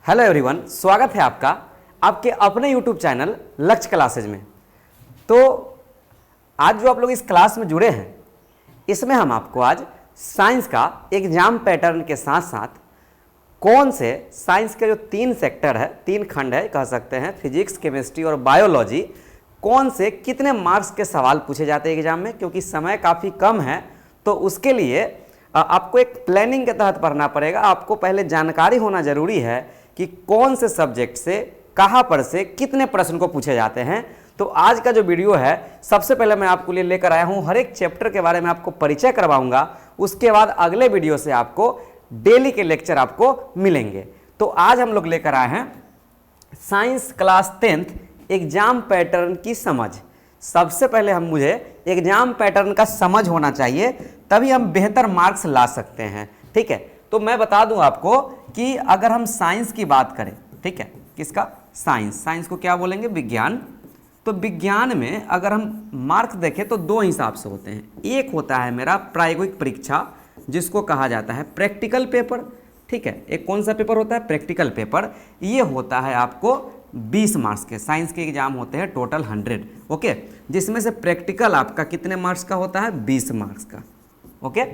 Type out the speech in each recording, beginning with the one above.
Hello everyone, स्वागत है आपका आपके अपने यूट्यूब चैनल लक्ष्य क्लासेज में। तो आज जो आप लोग इस क्लास में जुड़े हैं, इसमें हम आपको आज साइंस का एग्जाम पैटर्न के साथ साथ कौन से साइंस के जो 3 सेक्टर है, 3 खंड है कह सकते हैं, फिजिक्स, केमिस्ट्री और बायोलॉजी, कौन से कितने मार्क्स के सवाल पूछे जाते हैं एग्जाम में। क्योंकि समय काफ़ी कम है तो उसके लिए आपको एक प्लानिंग के तहत पढ़ना पड़ेगा। आपको पहले जानकारी होना जरूरी है कि कौन से सब्जेक्ट से कहाँ पर से कितने प्रश्न को पूछे जाते हैं। तो आज का जो वीडियो है, सबसे पहले मैं आपको लिए लेकर आया हूँ, हर एक चैप्टर के बारे में आपको परिचय करवाऊंगा। उसके बाद अगले वीडियो से आपको डेली के लेक्चर आपको मिलेंगे। तो आज हम लोग लेकर आए हैं science class 10th exam pattern की समझ। सबसे पहले मुझे एग्जाम पैटर्न का समझ होना चाहिए, तभी हम बेहतर मार्क्स ला सकते हैं। ठीक है, तो मैं बता दूं आपको कि अगर हम साइंस की बात करें, ठीक है, किसका, साइंस को क्या बोलेंगे, विज्ञान। तो विज्ञान में अगर हम मार्क्स देखें तो 2 हिसाब से होते हैं। एक होता है मेरा प्रायोगिक परीक्षा, जिसको कहा जाता है प्रैक्टिकल पेपर। ठीक है, एक कौन सा पेपर होता है, प्रैक्टिकल पेपर। ये होता है आपको 20 मार्क्स के। साइंस के एग्जाम होते हैं टोटल 100, ओके, जिसमें से प्रैक्टिकल आपका कितने मार्क्स का होता है, 20 मार्क्स का, ओके।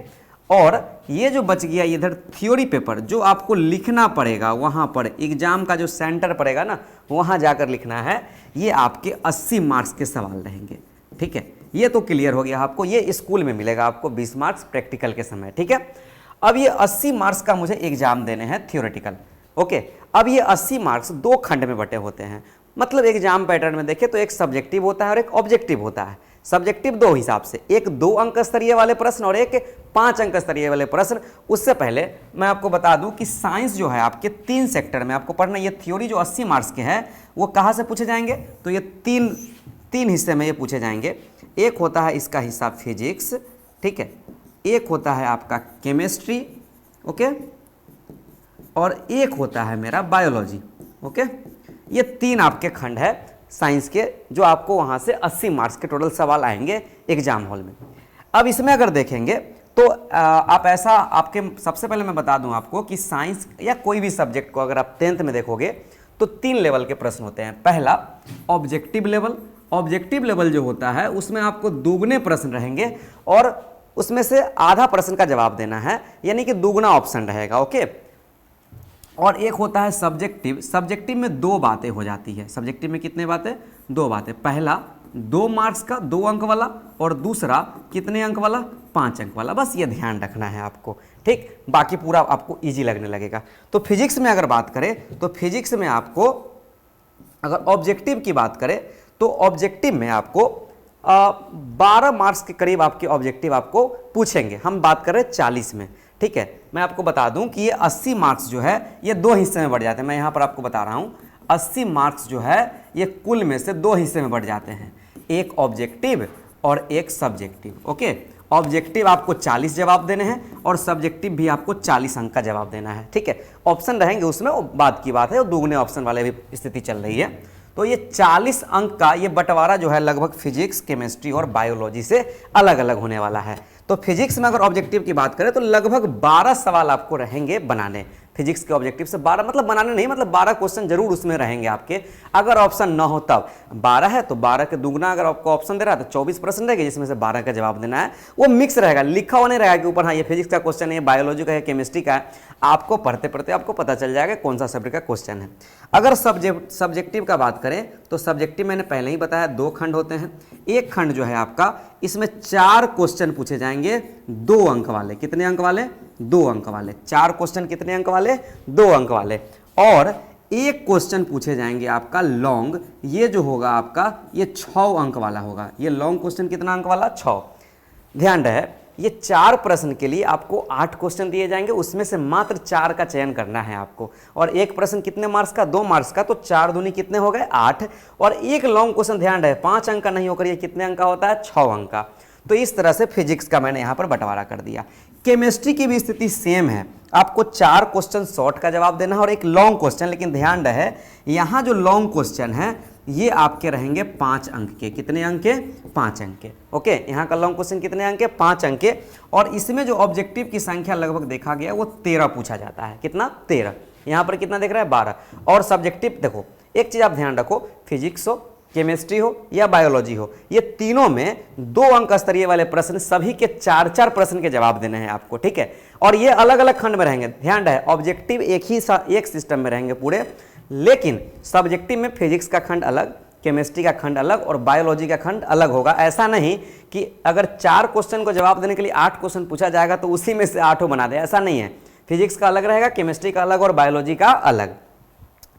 और ये जो बच गया इधर थ्योरी पेपर, जो आपको लिखना पड़ेगा, वहाँ पर एग्जाम का जो सेंटर पड़ेगा ना, वहाँ जाकर लिखना है, ये आपके 80 मार्क्स के सवाल रहेंगे। ठीक है, ये तो क्लियर हो गया आपको, ये स्कूल में मिलेगा आपको 20 मार्क्स प्रैक्टिकल के समय। ठीक है, अब ये 80 मार्क्स का मुझे एग्जाम देने हैं थ्योरेटिकल, ओके। अब ये 80 मार्क्स 2 खंड में बटे होते हैं। मतलब एग्जाम पैटर्न में देखें तो एक सब्जेक्टिव होता है और एक ऑब्जेक्टिव होता है। सब्जेक्टिव 2 हिसाब से, एक 2 अंक स्तरीय वाले प्रश्न और एक 5 अंक स्तरीय वाले प्रश्न। उससे पहले मैं आपको बता दूं कि साइंस जो है आपके 3 सेक्टर में आपको पढ़ना। ये थ्योरी जो 80 मार्क्स के हैं वो कहाँ से पूछे जाएंगे, तो ये तीन हिस्से में ये पूछे जाएंगे। एक होता है इसका हिस्सा फिजिक्स, ठीक है, एक होता है आपका केमिस्ट्री, ओके, और एक होता है मेरा बायोलॉजी, ओके। ये 3 आपके खंड है साइंस के, जो आपको वहाँ से 80 मार्क्स के टोटल सवाल आएंगे एग्जाम हॉल में। अब इसमें अगर देखेंगे तो आप ऐसा, आपके सबसे पहले मैं बता दूं आपको कि साइंस या कोई भी सब्जेक्ट को अगर आप 10th में देखोगे तो 3 लेवल के प्रश्न होते हैं। पहला ऑब्जेक्टिव लेवल। ऑब्जेक्टिव लेवल जो होता है उसमें आपको दुगने प्रश्न रहेंगे और उसमें से आधा प्रश्न का जवाब देना है, यानी कि दुगना ऑप्शन रहेगा, ओके। और एक होता है सब्जेक्टिव। सब्जेक्टिव में 2 बातें हो जाती है। सब्जेक्टिव में कितने बातें, 2 बातें। पहला 2 मार्क्स का 2 अंक वाला, और दूसरा कितने अंक वाला, 5 अंक वाला। बस ये ध्यान रखना है आपको, ठीक। बाकी पूरा आपको इजी लगने लगेगा। तो फिजिक्स में अगर बात करें तो फिजिक्स में आपको अगर ऑब्जेक्टिव की बात करें तो ऑब्जेक्टिव में आपको 12 मार्क्स के करीब आपके ऑब्जेक्टिव आपको पूछेंगे। हम बात कर रहे हैं 40 में, ठीक है। मैं आपको बता दूं कि ये 80 मार्क्स जो है ये 2 हिस्से में बढ़ जाते हैं। मैं यहाँ पर आपको बता रहा हूँ 80 मार्क्स जो है ये कुल में से 2 हिस्से में बढ़ जाते हैं, एक ऑब्जेक्टिव और एक सब्जेक्टिव, ओके। ऑब्जेक्टिव आपको 40 जवाब देने हैं और सब्जेक्टिव भी आपको 40 अंक का जवाब देना है, ठीक है। ऑप्शन रहेंगे उसमें, वो बात की बात है, वो दुगने ऑप्शन वाले भी स्थिति चल रही है। तो ये 40 अंक का ये बंटवारा जो है लगभग फिजिक्स, केमिस्ट्री और बायोलॉजी से अलग अलग होने वाला है। तो फिजिक्स में अगर ऑब्जेक्टिव की बात करें तो लगभग 12 सवाल आपको रहेंगे बनाने। फिजिक्स के ऑब्जेक्टिव से 12 मतलब बनाने नहीं, मतलब 12 क्वेश्चन जरूर उसमें रहेंगे आपके। अगर ऑप्शन ना हो तब 12 है तो 12 के दुगना अगर आपको ऑप्शन दे रहा है तो 24 प्रश्न रहेंगे, जिसमें से 12 का जवाब देना है। वो मिक्स रहेगा, लिखा हुआ नहीं रहेगा कि ऊपर हाँ ये फिजिक्स का क्वेश्चन है, बायोलॉजी का है, केमिस्ट्री का है। आपको पढ़ते पढ़ते आपको पता चल जाएगा कौन सा सब्जेक्ट का क्वेश्चन है। अगर सब्जेक्टिव का बात करें तो सब्जेक्टिव मैंने पहले ही बताया 2 खंड होते हैं। एक खंड जो है आपका, इसमें 4 क्वेश्चन पूछे जाएंगे 2 अंक वाले। कितने अंक वाले, 2 अंक वाले। 4 क्वेश्चन कितने अंक वाले, 2 अंक वाले। और एक क्वेश्चन पूछे जाएंगे आपका लॉन्ग, ये जो होगा आपका ये 6 अंक वाला होगा। ये लॉन्ग क्वेश्चन कितना अंक वाला, 6। ध्यान रहे, ये 4 प्रश्न के लिए आपको 8 क्वेश्चन दिए जाएंगे, उसमें से मात्र 4 का चयन करना है आपको। और एक प्रश्न कितने मार्क्स का, 2 मार्क्स का, तो 4 दूनी कितने हो गए, 8। और एक लॉन्ग क्वेश्चन, ध्यान रहे, 5 अंक का नहीं होकर ये कितने अंक का होता है, 6 अंक का। तो इस तरह से फिजिक्स का मैंने यहाँ पर बंटवारा कर दिया। केमिस्ट्री की भी स्थिति सेम है, आपको 4 क्वेश्चन शॉर्ट का जवाब देना है और एक लॉन्ग क्वेश्चन। लेकिन ध्यान रहे, यहाँ जो लॉन्ग क्वेश्चन है ये आपके रहेंगे 5 अंक के। कितने अंक के, 5 अंक के, ओके। यहाँ का लॉन्ग क्वेश्चन कितने अंक के, 5 अंक के। और इसमें जो ऑब्जेक्टिव की संख्या लगभग देखा गया वो 13 पूछा जाता है। कितना, 13। यहाँ पर कितना दिख रहा है 12। और सब्जेक्टिव देखो, एक चीज़ आप ध्यान रखो, फिजिक्स हो, केमिस्ट्री हो या बायोलॉजी हो, ये तीनों में 2 अंक स्तरीय वाले प्रश्न, सभी के 4-4 प्रश्न के जवाब देने हैं आपको, ठीक है। और ये अलग अलग खंड में रहेंगे, ध्यान रहे, ऑब्जेक्टिव एक सिस्टम में रहेंगे पूरे, लेकिन सब्जेक्टिव में फिजिक्स का खंड अलग, केमिस्ट्री का खंड अलग और बायोलॉजी का खंड अलग होगा। ऐसा नहीं कि अगर 4 क्वेश्चन को जवाब देने के लिए 8 क्वेश्चन पूछा जाएगा तो उसी में से 8 बना दे, ऐसा नहीं है। फिजिक्स का अलग रहेगा, केमिस्ट्री का अलग और बायोलॉजी का अलग।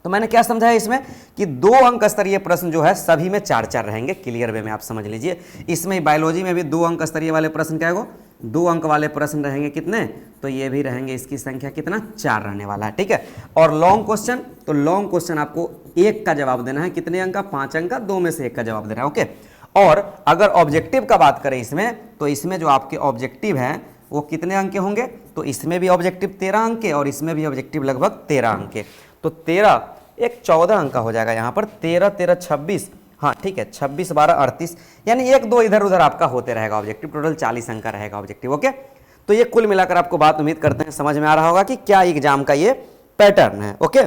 तो मैंने क्या समझा है इसमें कि 2 अंक स्तरीय प्रश्न जो है सभी में 4-4 रहेंगे, क्लियर वे में आप समझ लीजिए। इसमें बायोलॉजी में भी 2 अंक स्तरीय वाले प्रश्न क्या है, 2 अंक वाले प्रश्न रहेंगे कितने, तो ये भी रहेंगे, इसकी संख्या कितना 4 रहने वाला है, ठीक है। और लॉन्ग क्वेश्चन, तो लॉन्ग क्वेश्चन आपको 1 का जवाब देना है, कितने अंक का, 5 अंक का, 2 में से 1 का जवाब देना है, ओके। और अगर ऑब्जेक्टिव का बात करें इसमें, तो इसमें जो आपके ऑब्जेक्टिव हैं वो कितने अंक के होंगे, तो इसमें भी ऑब्जेक्टिव 13 अंक के और इसमें भी ऑब्जेक्टिव लगभग 13 अंक के। तो 13 एक 14 अंक का हो जाएगा यहाँ पर, 13 13 26, हाँ ठीक है, 26 12 38, यानी 1-2 इधर उधर आपका होते रहेगा ऑब्जेक्टिव, टोटल 40 अंक का रहेगा ऑब्जेक्टिव, ओके। तो ये कुल मिलाकर आपको बात उम्मीद करते हैं समझ में आ रहा होगा कि क्या एग्जाम का ये पैटर्न है, ओके।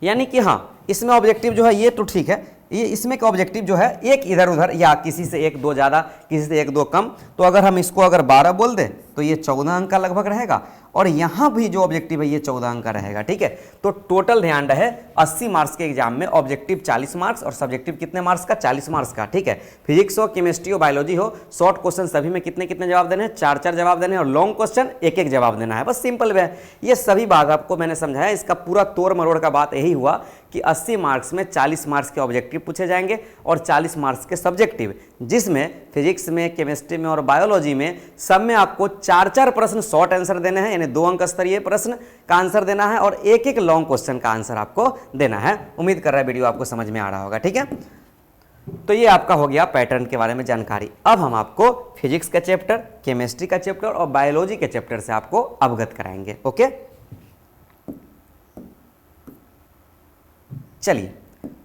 यानी कि हाँ, इसमें ऑब्जेक्टिव जो है ये तो ठीक है, ये इसमें का ऑब्जेक्टिव जो है एक इधर उधर या किसी से 1-2 ज़्यादा, किसी से 1-2 कम, तो अगर हम इसको अगर 12 बोल दें तो ये 14 अंक का लगभग रहेगा, और यहाँ भी जो ऑब्जेक्टिव है ये 14 अंक का रहेगा, ठीक है। तो टोटल ध्यान रहे 80 मार्क्स के एग्जाम में ऑब्जेक्टिव 40 मार्क्स और सब्जेक्टिव कितने मार्क्स का, 40 मार्क्स का, ठीक है। फिजिक्स हो, केमिस्ट्री हो, बायोलॉजी हो, शॉर्ट क्वेश्चन सभी में कितने कितने जवाब देने हैं, 4-4 जवाब देने हैं, और लॉन्ग क्वेश्चन 1-1 जवाब देना है, बस सिंपल है। ये सभी भाग आपको मैंने समझाया, इसका पूरा तोड़ मरोड़ का बात यही हुआ कि 80 मार्क्स में 40 मार्क्स के ऑब्जेक्टिव पूछे जाएंगे और 40 मार्क्स के सब्जेक्टिव, जिसमें फिजिक्स में, केमिस्ट्री में और बायोलॉजी में सब में आपको 4-4 प्रश्न शॉर्ट आंसर देने हैं, यानी 2 अंक स्तरीय प्रश्न का आंसर देना है और 1-1 लॉन्ग क्वेश्चन का आंसर आपको देना है। उम्मीद कर रहा है वीडियो आपको समझ में आ रहा होगा, ठीक है। तो ये आपका हो गया पैटर्न के बारे में जानकारी। अब हम आपको फिजिक्स का चैप्टर, केमिस्ट्री का चैप्टर और बायोलॉजी के चैप्टर से आपको अवगत कराएंगे, ओके। चलिए,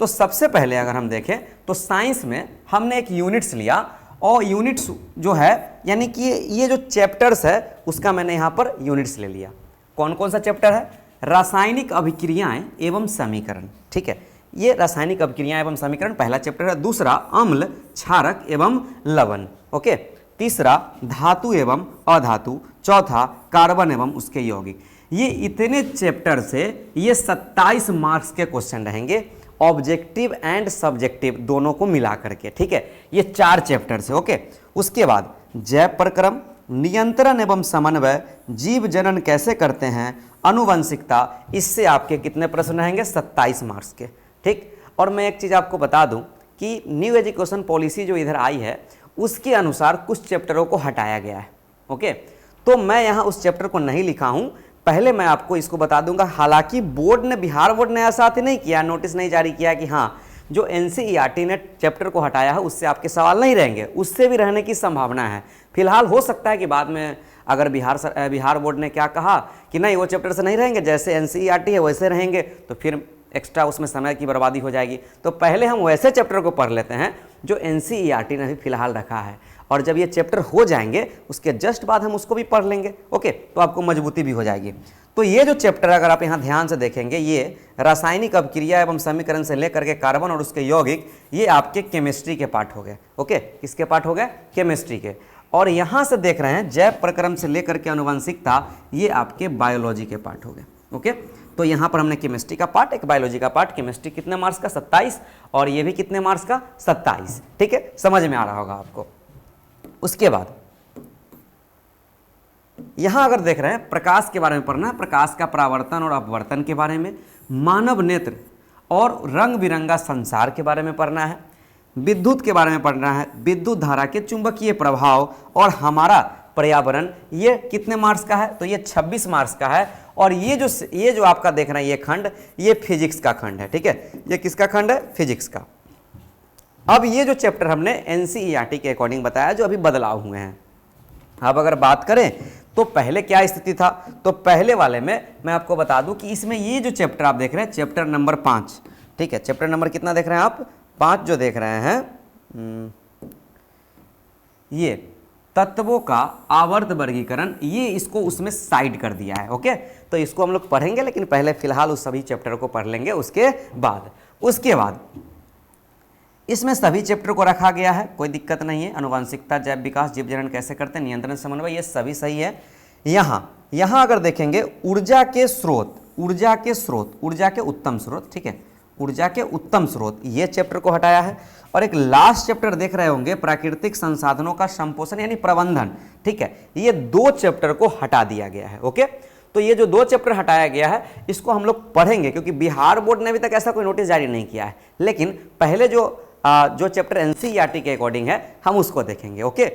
तो सबसे पहले अगर हम देखें तो साइंस में हमने एक यूनिट्स लिया, और यूनिट्स जो है यानी कि ये जो चैप्टर्स है उसका मैंने यहाँ पर यूनिट्स ले लिया। कौन कौन सा चैप्टर है, रासायनिक अभिक्रियाएं एवं समीकरण, ठीक है। ये रासायनिक अभिक्रियाएं एवं समीकरण पहला चैप्टर है। दूसरा अम्ल, क्षारक एवं लवण, ओके। तीसरा धातु एवं अधातु। चौथा कार्बन एवं उसके यौगिक। ये इतने चैप्टर से ये 27 मार्क्स के क्वेश्चन रहेंगे, ऑब्जेक्टिव एंड सब्जेक्टिव दोनों को मिला करके, ठीक है। ये 4 चैप्टर से, ओके। उसके बाद जैव प्रक्रम, नियंत्रण एवं समन्वय, जीव जनन कैसे करते हैं, अनुवंशिकता, इससे आपके कितने प्रश्न रहेंगे, 27 मार्क्स के, ठीक। और मैं एक चीज़ आपको बता दूं कि न्यू एजुकेशन पॉलिसी जो इधर आई है उसके अनुसार कुछ चैप्टरों को हटाया गया है, ओके। तो मैं यहाँ उस चैप्टर को नहीं लिखा हूँ, पहले मैं आपको इसको बता दूंगा। हालांकि बोर्ड ने, बिहार बोर्ड ने ऐसा नहीं किया, नोटिस नहीं जारी किया कि हाँ जो एनसीईआरटी ने चैप्टर को हटाया है उससे आपके सवाल नहीं रहेंगे, उससे भी रहने की संभावना है। फिलहाल हो सकता है कि बाद में अगर बिहार बोर्ड ने क्या कहा कि नहीं वो चैप्टर से नहीं रहेंगे, जैसे एनसीईआरटी है वैसे रहेंगे, तो फिर एक्स्ट्रा उसमें समय की बर्बादी हो जाएगी। तो पहले हम वैसे चैप्टर को पढ़ लेते हैं जो एनसीईआरटी ने भी फिलहाल रखा है, और जब ये चैप्टर हो जाएंगे उसके जस्ट बाद हम उसको भी पढ़ लेंगे, ओके। तो आपको मजबूती भी हो जाएगी। तो ये जो चैप्टर अगर आप यहाँ ध्यान से देखेंगे, ये रासायनिक अभिक्रिया एवं समीकरण से लेकर के कार्बन और उसके यौगिक, ये आपके केमिस्ट्री के पार्ट हो गए, ओके। किसके पार्ट हो गए, केमिस्ट्री के। और यहाँ से देख रहे हैं जैव प्रक्रम से लेकर के अनुवंशिकता, ये आपके बायोलॉजी के पार्ट हो गए, ओके। तो यहाँ पर हमने केमिस्ट्री का पार्ट, एक बायोलॉजी का पार्ट। केमिस्ट्री कितने मार्क्स का, 27, और ये भी कितने मार्क्स का, 27, ठीक है। समझ में आ रहा होगा आपको। उसके बाद यहां अगर देख रहे हैं प्रकाश के बारे में पढ़ना है, प्रकाश का परावर्तन और अपवर्तन के बारे में, मानव नेत्र और रंग बिरंगा संसार के बारे में पढ़ना है, विद्युत के बारे में पढ़ना है, विद्युत धारा के चुंबकीय प्रभाव और हमारा पर्यावरण। ये कितने मार्क्स का है, तो ये 26 मार्क्स का है। और ये जो आपका देख रहे हैं ये खंड, ये फिजिक्स का खंड है, ठीक है। ये किसका खंड है, फिजिक्स का। अब ये जो चैप्टर हमने एनसीईआरटी के अकॉर्डिंग बताया, जो अभी बदलाव हुए हैं। अब अगर बात करें तो पहले क्या स्थिति था, तो पहले वाले में मैं आपको बता दूं कि इसमें ये जो चैप्टर आप देख रहे हैं, चैप्टर नंबर 5, ठीक है। चैप्टर नंबर कितना देख रहे हैं आप, 5 जो देख रहे हैं, ये तत्वों का आवर्त वर्गीकरण, ये इसको उसमें साइड कर दिया है। ओके, तो इसको हम लोग पढ़ेंगे, लेकिन पहले फिलहाल उस सभी चैप्टर को पढ़ लेंगे। उसके बाद इसमें सभी चैप्टर को रखा गया है, कोई दिक्कत नहीं है। आनुवंशिकता, जैव विकास, जीव जनन कैसे करते हैं, नियंत्रण समन्वय, ये सभी सही है। यहाँ अगर देखेंगे ऊर्जा के उत्तम स्रोत, ठीक है, ऊर्जा के उत्तम स्रोत, ये चैप्टर को हटाया है। और एक लास्ट चैप्टर देख रहे होंगे, प्राकृतिक संसाधनों का संपोषण यानी प्रबंधन, ठीक है, ये 2 चैप्टर को हटा दिया गया है। ओके, तो ये जो 2 चैप्टर हटाया गया है इसको हम लोग पढ़ेंगे, क्योंकि बिहार बोर्ड ने अभी तक ऐसा कोई नोटिस जारी नहीं किया है। लेकिन पहले जो चैप्टर एनसीईआरटी के अकॉर्डिंग है हम उसको देखेंगे। ओके,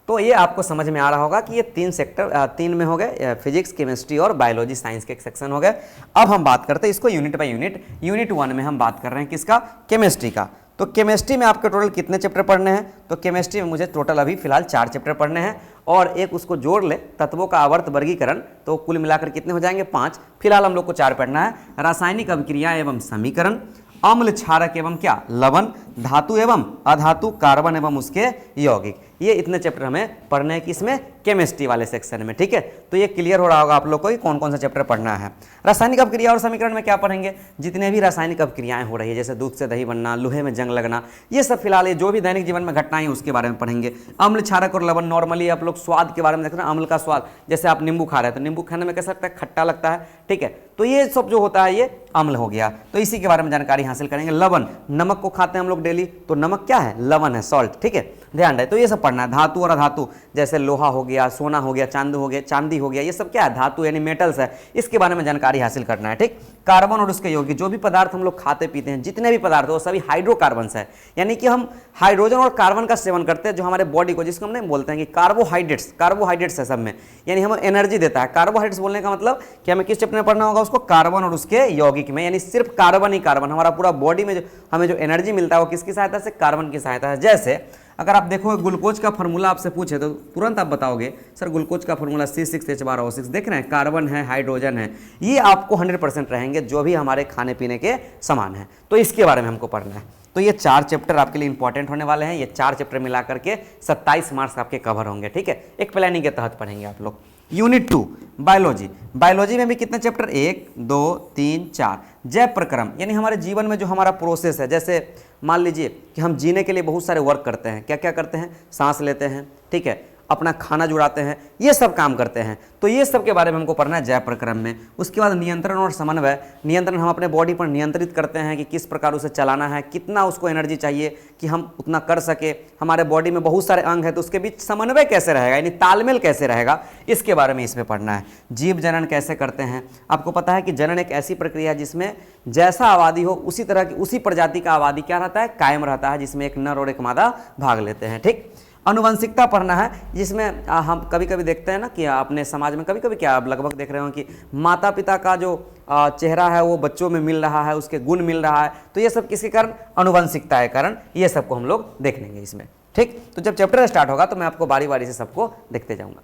तो ये आपको समझ में आ रहा होगा कि ये 3 में हो गए, फिजिक्स, केमिस्ट्री और बायोलॉजी साइंस के एक सेक्शन हो गए। अब हम बात करते हैं इसको यूनिट बाय यूनिट। यूनिट 1 में हम बात कर रहे हैं किसका, केमिस्ट्री का। तो केमिस्ट्री में आपके टोटल कितने चैप्टर पढ़ने हैं, तो केमिस्ट्री में मुझे टोटल अभी फिलहाल 4 चैप्टर पढ़ने हैं, और एक उसको जोड़ ले तत्वों का आवर्त वर्गीकरण, तो कुल मिलाकर कितने हो जाएंगे, 5। फिलहाल हम लोग को 4 पढ़ना है। रासायनिक अभिक्रिया एवं समीकरण, अम्ल, क्षारक एवं क्या, लवण, धातु एवं अधातु, कार्बन एवं उसके यौगिक, ये इतने चैप्टर हमें पढ़ने हैं किसमें, केमिस्ट्री वाले सेक्शन में। ठीक है, तो ये क्लियर हो रहा होगा आप लोग को कि कौन कौन सा चैप्टर पढ़ना है। रासायनिक अभिक्रिया और समीकरण में क्या पढ़ेंगे, जितने भी रासायनिक अभिक्रियाएं हो रही है, जैसे दूध से दही बनना, लोहे में जंग लगना, ये सब फिलहाल ये जो भी दैनिक जीवन में घटनाएं उसके बारे में पढ़ेंगे। अम्ल, क्षारक और लवण, नॉर्मली आप लोग स्वाद के बारे में देख रहे हैं, अम्ल का स्वाद, जैसे आप नींबू खा रहे हैं तो नींबू खाने में कैसा लगता है, खट्टा लगता है। ठीक है, तो ये सब जो होता है ये अम्ल हो गया, तो इसी के बारे में जानकारी हासिल करेंगे। लवण, नमक को खाते हैं हम लोग डेली, तो नमक क्या है, लवण है, सॉल्ट। ठीक है, ध्यान रहे, तो ये सब पढ़ना है। धातु और अधातु, जैसे लोहा हो गया, सोना हो गया, चांदी हो गया, ये सब क्या है, धातु यानी मेटल्स है, इसके बारे में जानकारी हासिल करना है। ठीक, कार्बन और उसके यौगिक, जो भी पदार्थ हम लोग खाते पीते हैं, जितने भी पदार्थ वो सभी हाइड्रोकार्बन्स है, यानी कि हम हाइड्रोजन और कार्बन का सेवन करते हैं, जो हमारे बॉडी को, जिसको हम नहीं बोलते हैं कि कार्बोहाइड्रेट्स है सब में, यानी हमें एनर्जी देता है। कार्बोहाइड्रेट्स बोलने का मतलब कि हमें किस चैप्टर में पढ़ना होगा उसको, कार्बन और उसके यौगिक में, यानी सिर्फ कार्बन ही कार्बन, हमारा पूरा बॉडी में हमें जो एनर्जी मिलता है वो किसकी सहायता से, कार्बन की सहायता से। जैसे अगर आप देखोगे ग्लूकोज का फॉर्मूला आपसे पूछे तो तुरंत आप बताओगे सर ग्लूकोज का फॉर्मूला C6H12O6, देख रहे हैं, कार्बन है, हाइड्रोजन है, ये आपको 100% रहेंगे जो भी हमारे खाने पीने के सामान है, तो इसके बारे में हमको पढ़ना है। तो ये 4 चैप्टर आपके लिए इंपॉर्टेंट होने वाले हैं। ये 4 चैप्टर मिला करके 27 मार्क्स आपके कवर होंगे। ठीक है, एक प्लानिंग के तहत पढ़ेंगे आप लोग। यूनिट 2 बायोलॉजी, बायोलॉजी में भी कितने चैप्टर, 1 2 3 4। जैव प्रक्रम, यानी हमारे जीवन में जो हमारा प्रोसेस है, जैसे मान लीजिए कि हम जीने के लिए बहुत सारे वर्क करते हैं, क्या क्या करते हैं, सांस लेते हैं, ठीक है, अपना खाना जुड़ाते हैं, ये सब काम करते हैं, तो ये सब के बारे में हमको पढ़ना है जैव प्रक्रम में। उसके बाद नियंत्रण और समन्वय, नियंत्रण हम अपने बॉडी पर नियंत्रित करते हैं कि किस प्रकार उसे चलाना है, कितना उसको एनर्जी चाहिए कि हम उतना कर सके। हमारे बॉडी में बहुत सारे अंग है, तो उसके बीच समन्वय कैसे रहेगा, यानी तालमेल कैसे रहेगा, इसके बारे में इसमें पढ़ना है। जीव जनन कैसे करते हैं, आपको पता है कि जनन एक ऐसी प्रक्रिया है जिसमें जैसा आबादी हो उसी तरह की, उसी प्रजाति का आबादी क्या रहता है, कायम रहता है, जिसमें एक नर और एक मादा भाग लेते हैं। ठीक, अनुवंशिकता पढ़ना है, जिसमें हम कभी कभी देखते हैं ना कि अपने समाज में कभी कभी क्या आप लगभग देख रहे हो कि माता पिता का जो चेहरा है वो बच्चों में मिल रहा है, उसके गुण मिल रहा है, तो ये सब किसके कारण, अनुवंशिकता के कारण, ये सबको हम लोग देख लेंगे इसमें। ठीक, तो जब चैप्टर स्टार्ट होगा तो मैं आपको बारी बारी से सबको देखते जाऊँगा।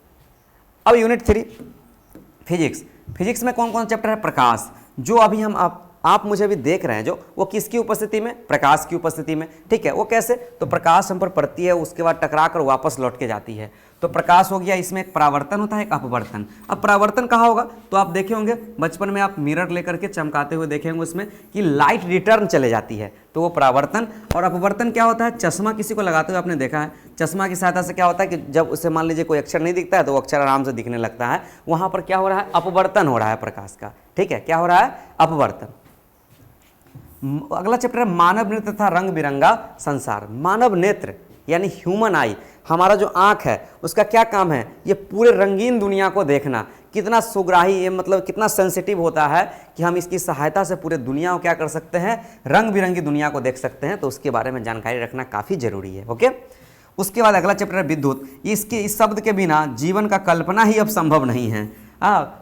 अब यूनिट 3 फिजिक्स, फिजिक्स में कौन कौन चैप्टर है, प्रकाश, जो अभी हम आप मुझे भी देख रहे हैं, जो वो किसकी उपस्थिति में, प्रकाश की उपस्थिति में। ठीक है, वो कैसे, तो प्रकाश हम पर पड़ती है, उसके बाद टकरा कर वापस लौट के जाती है, तो प्रकाश हो गया। इसमें एक परावर्तन होता है, एक अपवर्तन। अब परावर्तन कहाँ होगा, तो आप देखे होंगे बचपन में, आप मिरर लेकर के चमकाते हुए देखे होंगे उसमें कि लाइट रिटर्न चले जाती है, तो वो परावर्तन। और अपवर्तन क्या होता है, चश्मा किसी को लगाते हुए आपने देखा है, चश्मा की सहायता से क्या होता है कि जब उसे मान लीजिए कोई अक्षर नहीं दिखता है तो वो अक्षर आराम से दिखने लगता है, वहाँ पर क्या हो रहा है, अपवर्तन हो रहा है प्रकाश का। ठीक है, क्या हो रहा है, अपवर्तन। अगला चैप्टर है मानव नेत्र तथा रंग बिरंगा संसार। मानव नेत्र यानी ह्यूमन आई, हमारा जो आंख है उसका क्या काम है, ये पूरे रंगीन दुनिया को देखना। कितना सुग्राही, ये मतलब कितना सेंसिटिव होता है कि हम इसकी सहायता से पूरे दुनिया को क्या कर सकते हैं, रंग बिरंगी दुनिया को देख सकते हैं, तो उसके बारे में जानकारी रखना काफ़ी जरूरी है। ओके, उसके बाद अगला चैप्टर है विद्युत। इस शब्द के बिना जीवन का कल्पना ही अब संभव नहीं है।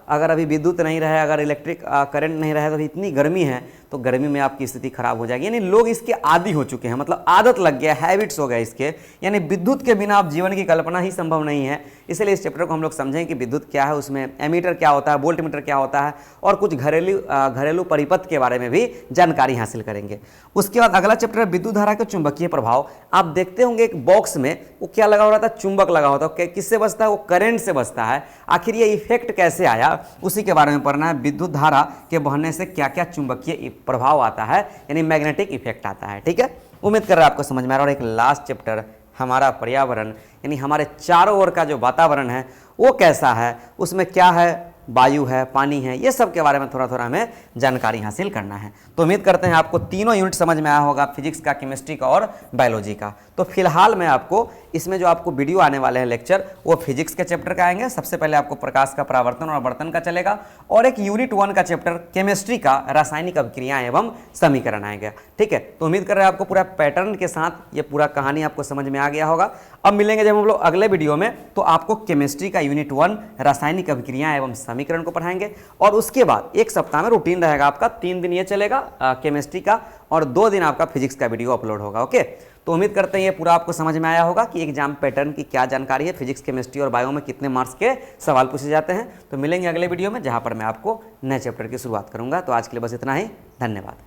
अगर अभी विद्युत नहीं रहे, अगर इलेक्ट्रिक करंट नहीं रहे तो अभी इतनी गर्मी है, तो गर्मी में आपकी स्थिति खराब हो जाएगी। यानी लोग इसके आदी हो चुके हैं, मतलब आदत लग गया, हैबिट्स हो गए इसके। यानी विद्युत के बिना आप जीवन की कल्पना ही संभव नहीं है। इसलिए इस चैप्टर को हम लोग समझें कि विद्युत क्या है, उसमें एमीटर क्या होता है, वोल्ट मीटर क्या होता है, और कुछ घरेलू परिपथ के बारे में भी जानकारी हासिल करेंगे। उसके बाद अगला चैप्टर है विद्युत धारा के चुंबकीय प्रभाव। आप देखते होंगे एक बॉक्स में वो क्या लगा होता है, चुंबक लगा होता है। किससे बचता है? वो करंट से बचता है। आखिर ये इफेक्ट कैसे आया, उसी के बारे में पढ़ना है। विद्युत धारा के बहने से क्या क्या चुंबकीय प्रभाव आता है, यानी मैग्नेटिक इफेक्ट आता है। ठीक है, उम्मीद कर रहा है आपको समझ में आ रहा है। और एक लास्ट चैप्टर हमारा पर्यावरण, यानी हमारे चारों ओर का जो वातावरण है वो कैसा है, उसमें क्या है, वायु है, पानी है, ये सब के बारे में थोड़ा थोड़ा हमें जानकारी हासिल करना है। तो उम्मीद करते हैं आपको तीनों यूनिट समझ में आया होगा, फिजिक्स का, केमिस्ट्री का और बायोलॉजी का। तो फिलहाल मैं आपको इसमें जो आपको वीडियो आने वाले हैं लेक्चर, वो फिजिक्स के चैप्टर का आएंगे। सबसे पहले आपको प्रकाश का परावर्तन और आवर्तन का चलेगा, और एक यूनिट 1 का चैप्टर केमिस्ट्री का रासायनिक अभिक्रियाएं एवं समीकरण आएंगे। ठीक है, तो उम्मीद कर रहे हैं आपको पूरा पैटर्न के साथ ये पूरा कहानी आपको समझ में आ गया होगा। अब मिलेंगे जब हम लोग अगले वीडियो में, तो आपको केमिस्ट्री का यूनिट 1 रासायनिक अभिक्रियाएं एवं समीकरण को पढ़ाएंगे। और उसके बाद एक सप्ताह में रूटीन रहेगा आपका, 3 दिन ये चलेगा केमिस्ट्री का, और 2 दिन आपका फिजिक्स का वीडियो अपलोड होगा। ओके, तो उम्मीद करते हैं ये पूरा आपको समझ में आया होगा कि एग्जाम पैटर्न की क्या जानकारी है, फिजिक्स, केमिस्ट्री और बायो में कितने मार्क्स के सवाल पूछे जाते हैं। तो मिलेंगे अगले वीडियो में, जहां पर मैं आपको नए चैप्टर की शुरुआत करूंगा। तो आज के लिए बस इतना ही, धन्यवाद।